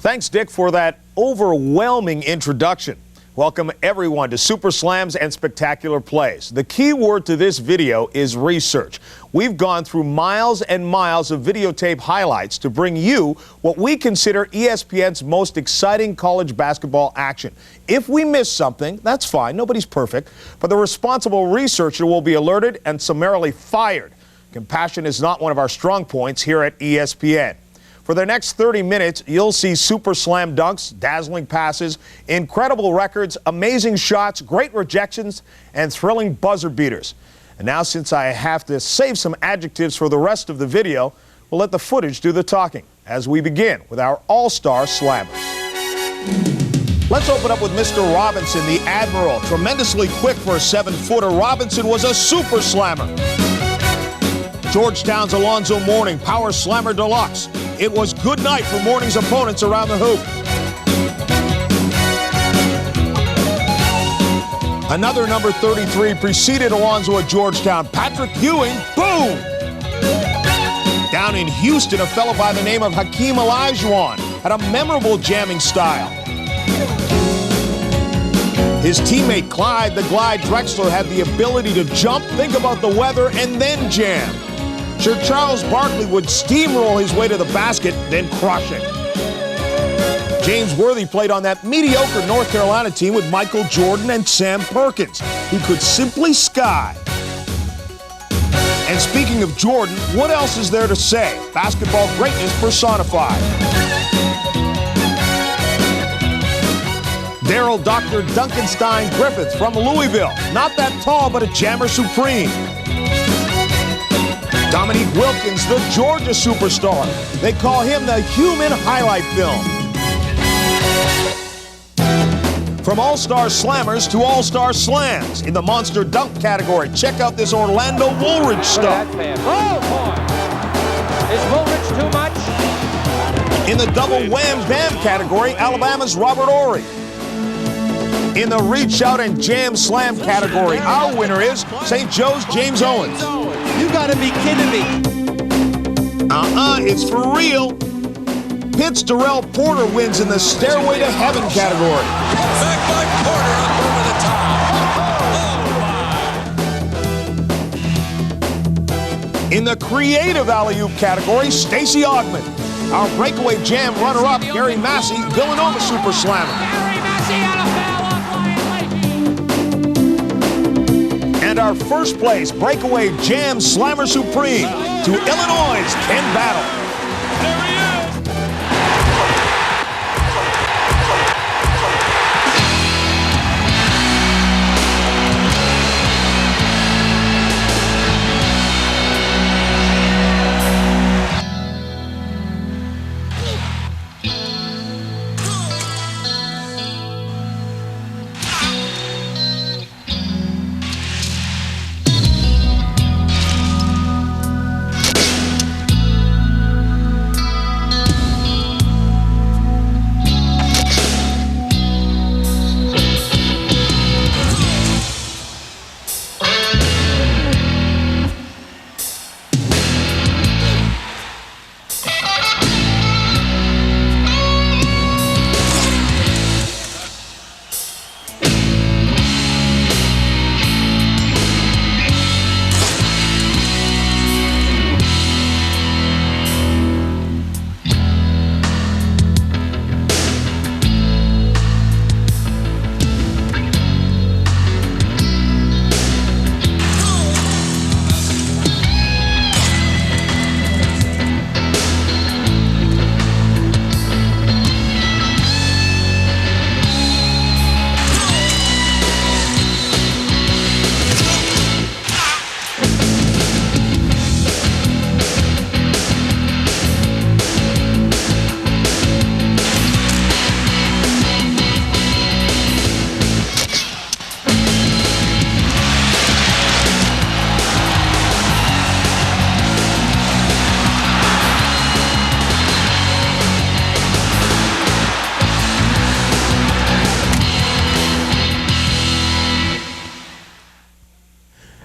Thanks, Dick, for that overwhelming introduction. Welcome, everyone, to Super Slams and Spectacular Plays. The key word to this video is research. We've gone through miles and miles of videotape highlights to bring you what we consider ESPN's most exciting college basketball action. If we miss something, that's fine. Nobody's perfect. But the responsible researcher will be alerted and summarily fired. Compassion is not one of our strong points here at ESPN. For the next 30 minutes, you'll see super slam dunks, dazzling passes, incredible records, amazing shots, great rejections, and thrilling buzzer beaters. And now, since I have to save some adjectives for the rest of the video, we'll let the footage do the talking as we begin with our all-star slammers. Let's open up with Mr. Robinson, the Admiral. Tremendously quick for a 7-footer, Robinson was a super slammer. Georgetown's Alonzo Mourning, Power Slammer Deluxe. It was good night for Mourning's opponents around the hoop. Another number 33 preceded Alonzo at Georgetown, Patrick Ewing, boom! Down in Houston, a fellow by the name of Hakeem Olajuwon had a memorable jamming style. His teammate Clyde, the Glide Drexler, had the ability to jump, think about the weather, and then jam. Sir Charles Barkley would steamroll his way to the basket, then crush it. James Worthy played on that mediocre North Carolina team with Michael Jordan and Sam Perkins, who could simply sky. And speaking of Jordan, what else is there to say? Basketball greatness personified. Daryl Dr. Duncanstein Griffith from Louisville. Not that tall, but a jammer supreme. Dominique Wilkins, the Georgia superstar. They call him the human highlight film. From all-star slammers to all-star slams in the monster dunk category. Check out this Orlando Woolridge stuff. Oh, boy. Is Woolridge too much? In the double wham-bam category, Alabama's Robert Ory. In the reach out and jam slam category, our winner is St. Joe's James Owens. You gotta be kidding me. It's for real. Pitt's Darrell Porter wins in the Stairway to Heaven category. Back by Porter up over the top. In the creative alley-oop category, Stacey Augmon. Our breakaway jam runner-up, Gary Massey, Villanova Super Slammer. Gary Massey out of foul off Ryan Leahy. And our first place breakaway jam slammer supreme to Illinois' Ken Battle. There he is.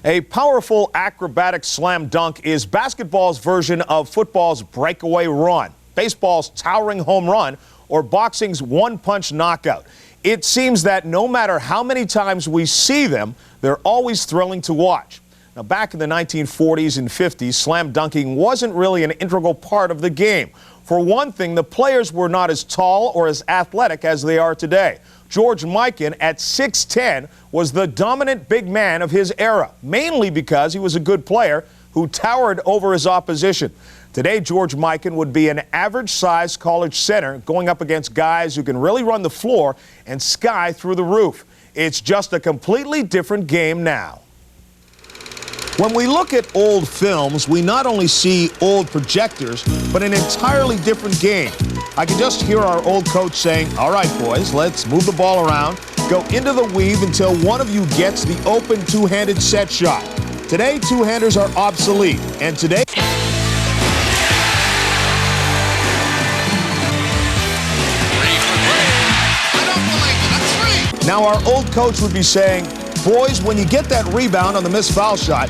A powerful acrobatic slam dunk is basketball's version of football's breakaway run, baseball's towering home run, or boxing's one-punch knockout. It seems that no matter how many times we see them, they're always thrilling to watch. Now, back in the 1940s and 50s, slam dunking wasn't really an integral part of the game. For one thing, the players were not as tall or as athletic as they are today. George Mikan, at 6'10", was the dominant big man of his era, mainly because he was a good player who towered over his opposition. Today, George Mikan would be an average-sized college center going up against guys who can really run the floor and sky through the roof. It's just a completely different game now. When we look at old films, we not only see old projectors, but an entirely different game. I can just hear our old coach saying, "All right, boys, let's move the ball around, go into the weave until one of you gets the open two-handed set shot." Today, two-handers are obsolete, and today... Now, our old coach would be saying, "Boys, when you get that rebound on the missed foul shot,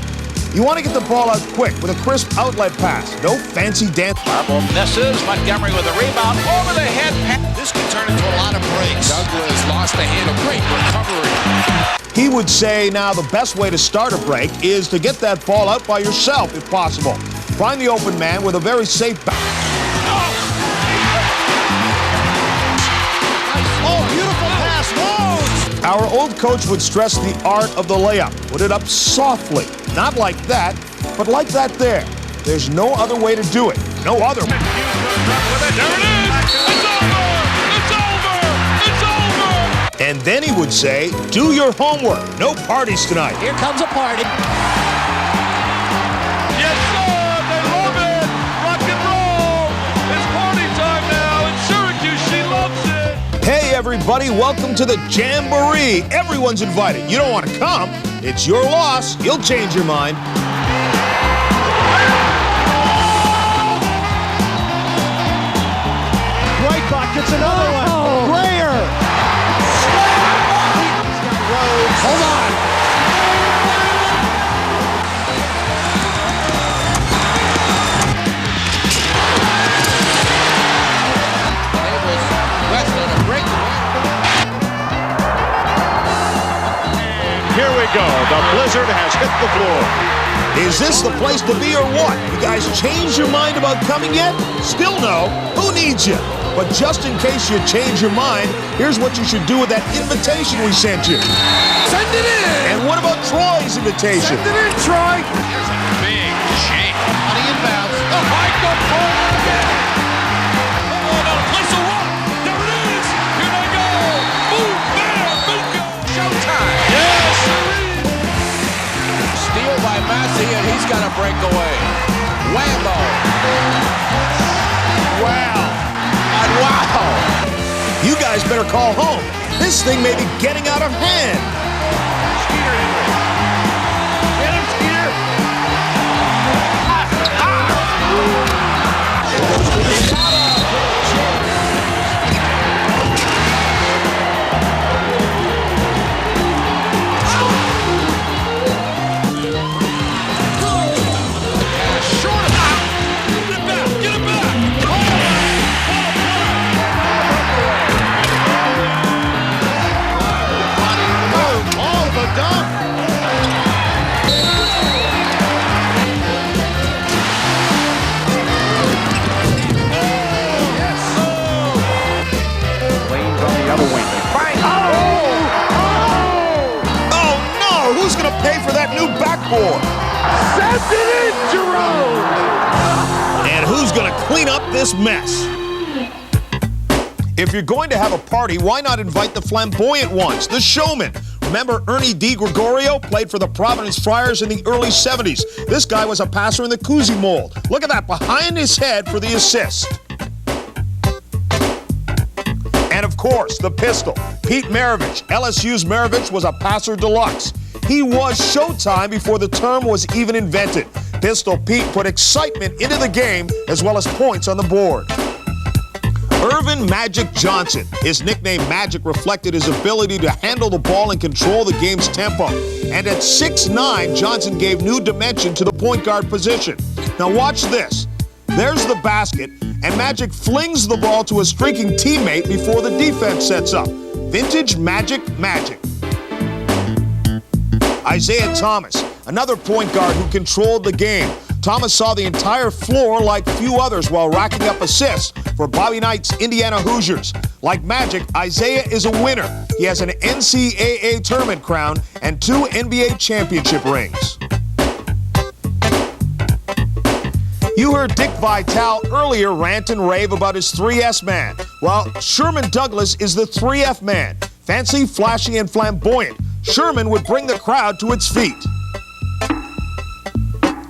you want to get the ball out quick with a crisp outlet pass. No fancy dance." Marble misses. Montgomery with a rebound over the head. This could turn into a lot of breaks. Douglas lost the handle. Great recovery. He would say now the best way to start a break is to get that ball out by yourself, if possible. Find the open man with a very safe back. Oh, beautiful pass. Whoa! Our old coach would stress the art of the layup. Put it up softly. Not like that, but like that there. There's no other way to do it. No other way. There it is! It's over! It's over! It's over! And then he would say, "Do your homework. No parties tonight." Here comes a party. Yes, sir! They love it! Rock and roll! It's party time now in Syracuse. She loves it! Hey, everybody. Welcome to the Jamboree. Everyone's invited. You don't want to come? It's your loss. You'll change your mind. Breitbach gets another one. Grayer. Hold on. West on a breakaway. Here we go. The blizzard has hit the floor. Is this the place to be or what? You guys changed your mind about coming yet? Still no. Who needs you? But just in case you change your mind, here's what you should do with that invitation we sent you. Send it in. And what about Troy's invitation? Send it in, Troy. Here's a big shake. On the inbounds. The microphone again. Oh, no, place a rock. There it is. Here they go. Boom, bam, bingo. Showtime. Yes. Steal by Massey, and he's got a breakaway. Whammo. Wow. And wow. You guys better call home. This thing may be getting out of hand. Skeeter in there. Get him, Skeeter. Pay for that new backboard. Send it in, Jerome. And who's going to clean up this mess? If you're going to have a party, why not invite the flamboyant ones, the showmen? Remember Ernie DiGregorio played for the Providence Friars in the early 70s. This guy was a passer in the Cousy mold. Look at that behind his head for the assist. And of course, the pistol. Pete Maravich. LSU's Maravich was a passer deluxe. He was Showtime before the term was even invented. Pistol Pete put excitement into the game as well as points on the board. Irvin Magic Johnson. His nickname Magic reflected his ability to handle the ball and control the game's tempo. And at 6'9", Johnson gave new dimension to the point guard position. Now watch this. There's the basket, and Magic flings the ball to a streaking teammate before the defense sets up. Vintage Magic magic. Isaiah Thomas, another point guard who controlled the game. Thomas saw the entire floor like few others while racking up assists for Bobby Knight's Indiana Hoosiers. Like Magic, Isaiah is a winner. He has an NCAA tournament crown and 2 NBA championship rings. You heard Dick Vitale earlier rant and rave about his 3S man. Well, Sherman Douglas is the 3F man. Fancy, flashy, and flamboyant, Sherman would bring the crowd to its feet.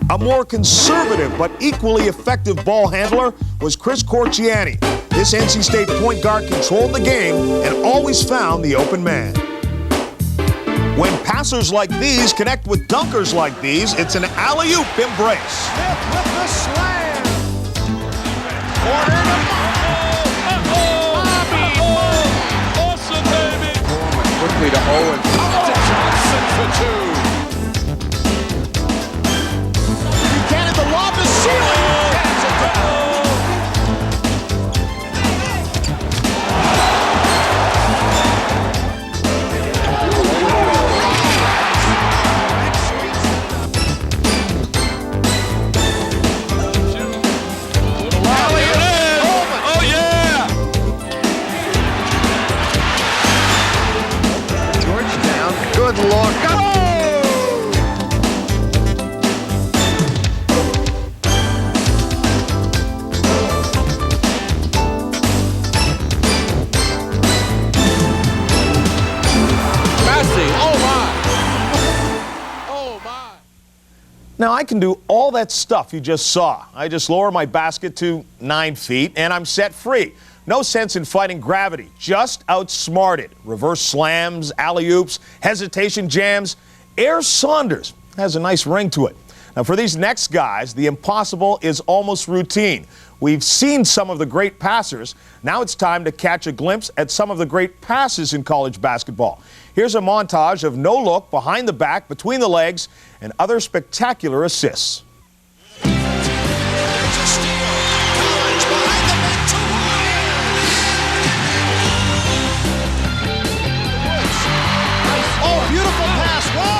A more conservative but equally effective ball handler was Chris Corchiani. This NC State point guard controlled the game and always found the open man. When passers like these connect with dunkers like these, it's an alley-oop embrace. Smith with the slam. Corner to Awesome, baby. Quickly to Owens. Johnson for 2. Buchanan, the lob to ceiling. That's it. Oh, yeah! Georgetown, good look. Now, I can do all that stuff you just saw. I just lower my basket to 9 feet, and I'm set free. No sense in fighting gravity, just outsmarted. Reverse slams, alley-oops, hesitation jams. Air Saunders has a nice ring to it. Now, for these next guys, the impossible is almost routine. We've seen some of the great passers. Now it's time to catch a glimpse at some of the great passes in college basketball. Here's a montage of no look, behind the back, between the legs, and other spectacular assists. There's a steal. Collins behind the back to Woods. Oh, beautiful pass. Whoa!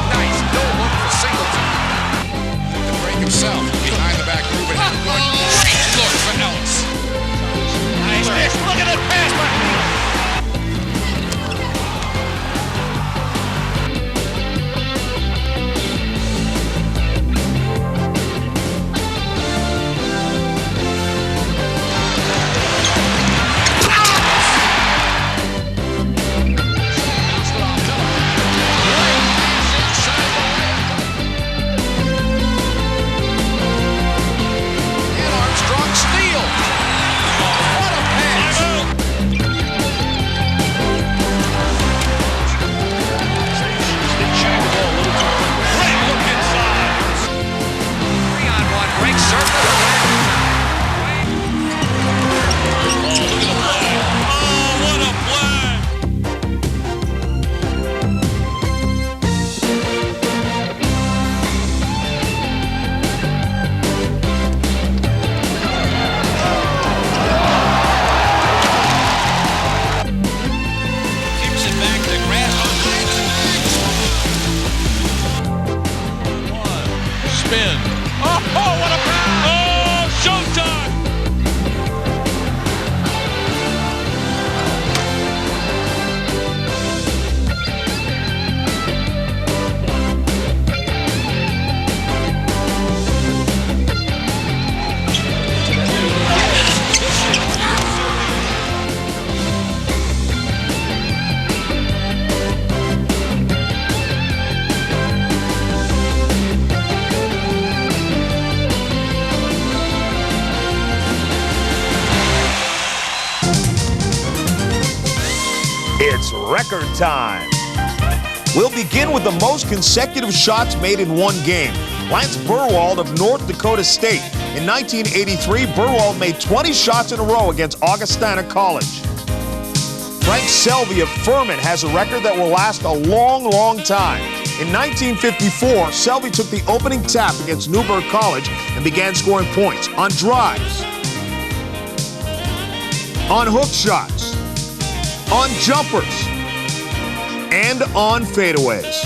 Nice. No look for Singleton. The break himself. Behind the back move and good. Great look for Ellis. Nice. Look at that pass by spin. Oh, what a pass! Oh, showtime! It's record time. We'll begin with the most consecutive shots made in one game. Lance Burwald of North Dakota State. In 1983, Burwald made 20 shots in a row against Augustana College. Frank Selvey of Furman has a record that will last a long, long time. In 1954, Selvey took the opening tap against Newburgh College and began scoring points on drives, on hook shots, on jumpers, and on fadeaways.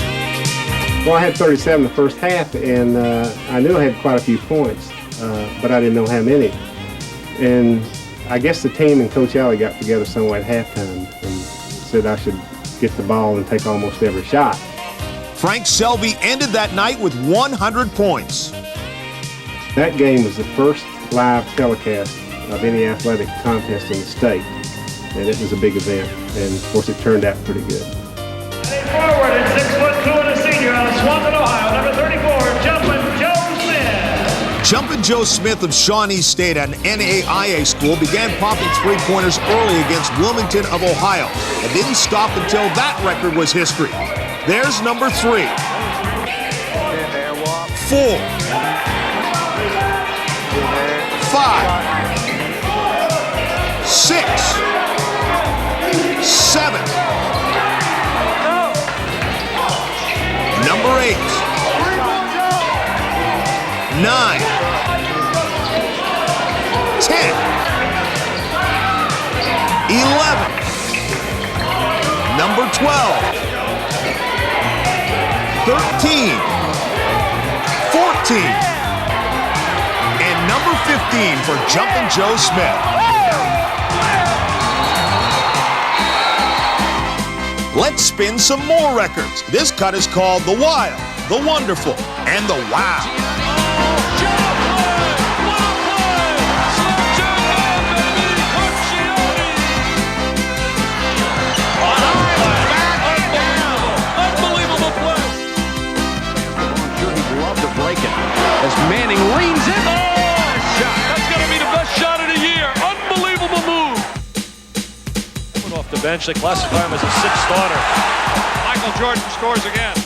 Well, I had 37 the first half, and I knew I had quite a few points, but I didn't know how many. And I guess the team and Coach Alley got together somewhere at halftime and said I should get the ball and take almost every shot. Frank Selvey ended that night with 100 points. That game was the first live telecast of any athletic contest in the state, and it was a big event, and of course it turned out pretty good. Forward at 6'2" and a senior out of Swanton, Ohio, number 34, Jumpin' Joe Smith. Jumpin' Joe Smith of Shawnee State, an NAIA school, began popping three-pointers early against Wilmington of Ohio and didn't stop until that record was history. There's number 3. 4. 5. 6. 7. Number 8. 9. 10. 11. Number 12. 13, 14, and number 15 for Jumpin' Joe Smith. Let's spin some more records. This cut is called The Wild, The Wonderful, and The Wow. As Manning leans in. Oh, shot. That's going to be the best shot of the year. Unbelievable move. Coming off the bench, they classify him as a 6th starter. Michael Jordan scores again.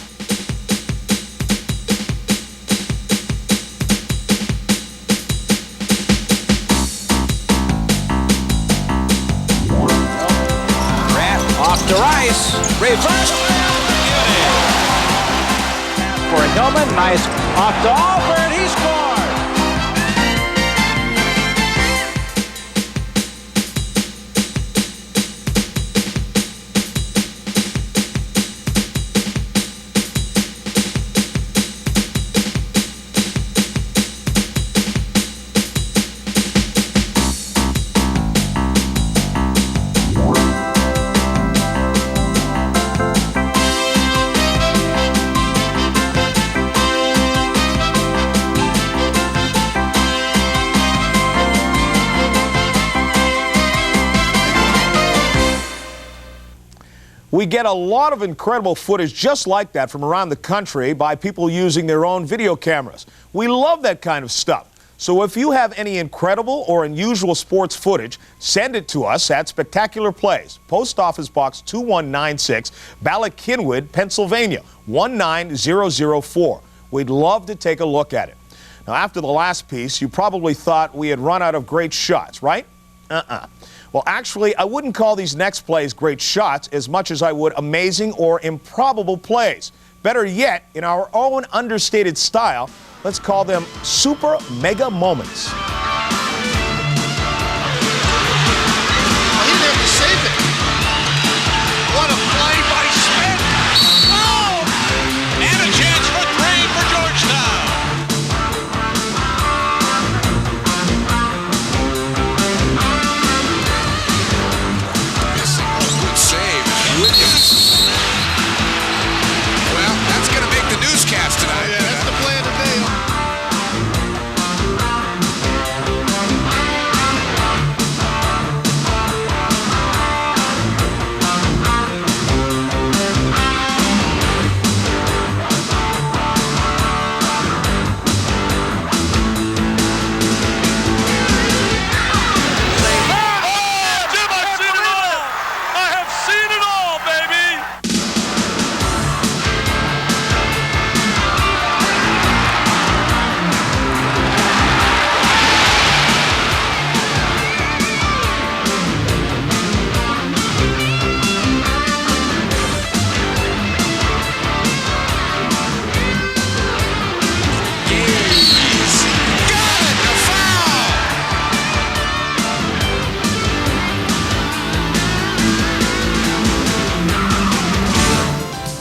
Off to Rice. Reverse. For Hillman. Nice off to Auburn. He scores. We get a lot of incredible footage just like that from around the country by people using their own video cameras. We love that kind of stuff. So if you have any incredible or unusual sports footage, send it to us at Spectacular Plays, Post Office Box 2196, Ballackinwood, Pennsylvania, 19004. We'd love to take a look at it. Now, after the last piece, you probably thought we had run out of great shots, right? Well, actually, I wouldn't call these next plays great shots as much as I would amazing or improbable plays. Better yet, in our own understated style, let's call them super mega moments. He didn't have to save it. What a play by Smith. Oh! And a chance for 3 for Georgetown. Good save. Williams. Well, that's going to make the newscast tonight. Yeah, that's the plan today.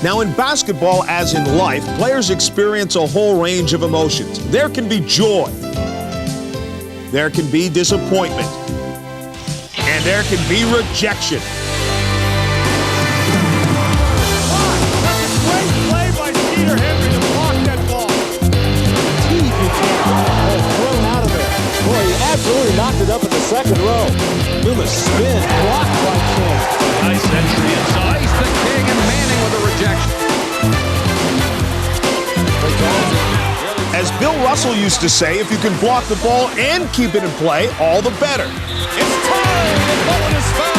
Now, in basketball, as in life, players experience a whole range of emotions. There can be joy, there can be disappointment, and there can be rejection. Absolutely knocked it up in the second row. Loomis spin, blocked by King. Nice entry inside. Nice to King and Manning with a rejection. As Bill Russell used to say, if you can block the ball and keep it in play, all the better. It's time. The bullet is found.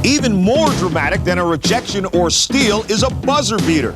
Even more dramatic than a rejection or steal is a buzzer beater.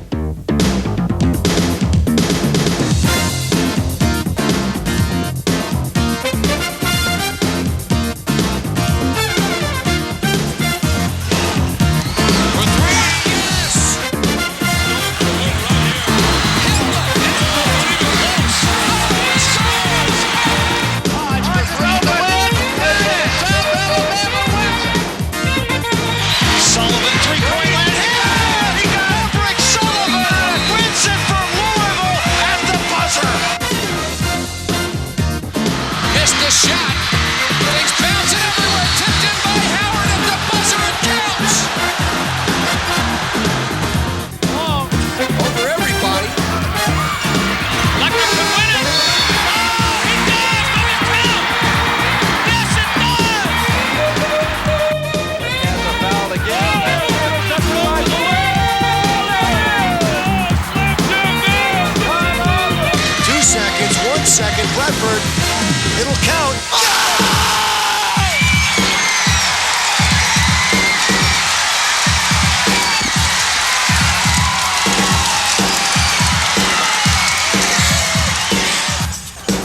Bradford, it'll count.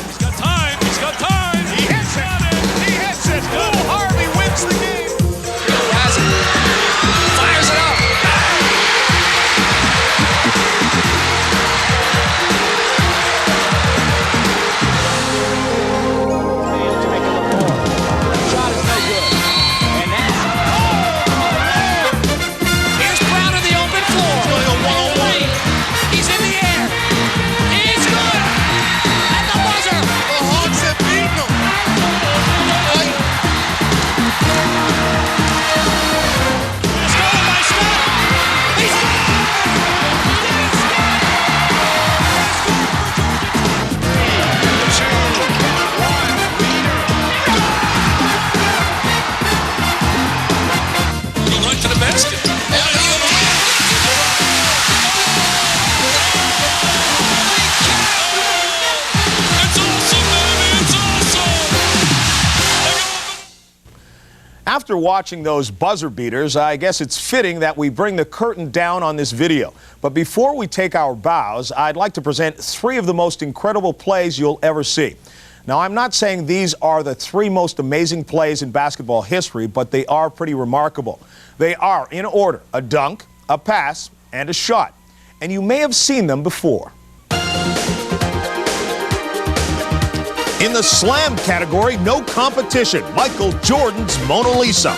He's got time. He's got time. He hits it. He hits it. Lou Harvey wins the game. He has it. Fires it up. After watching those buzzer beaters, I guess it's fitting that we bring the curtain down on this video. But before we take our bows, I'd like to present three of the most incredible plays you'll ever see. Now, I'm not saying these are the three most amazing plays in basketball history, but they are pretty remarkable. They are, in order, a dunk, a pass, and a shot. And you may have seen them before. In the slam category, no competition, Michael Jordan's Mona Lisa.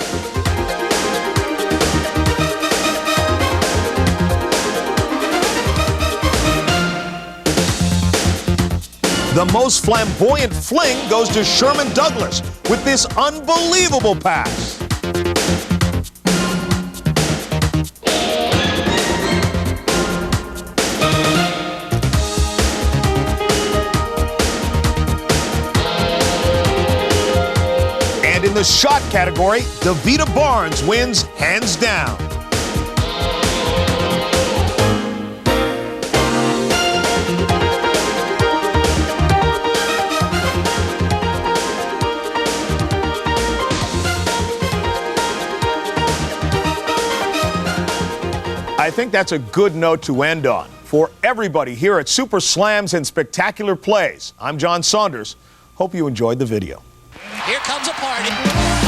The most flamboyant fling goes to Sherman Douglas with this unbelievable pass. shot category, Davita Barnes wins hands down. I think that's a good note to end on. For everybody here at Super Slams and Spectacular Plays, I'm John Saunders. Hope you enjoyed the video. Here comes a party.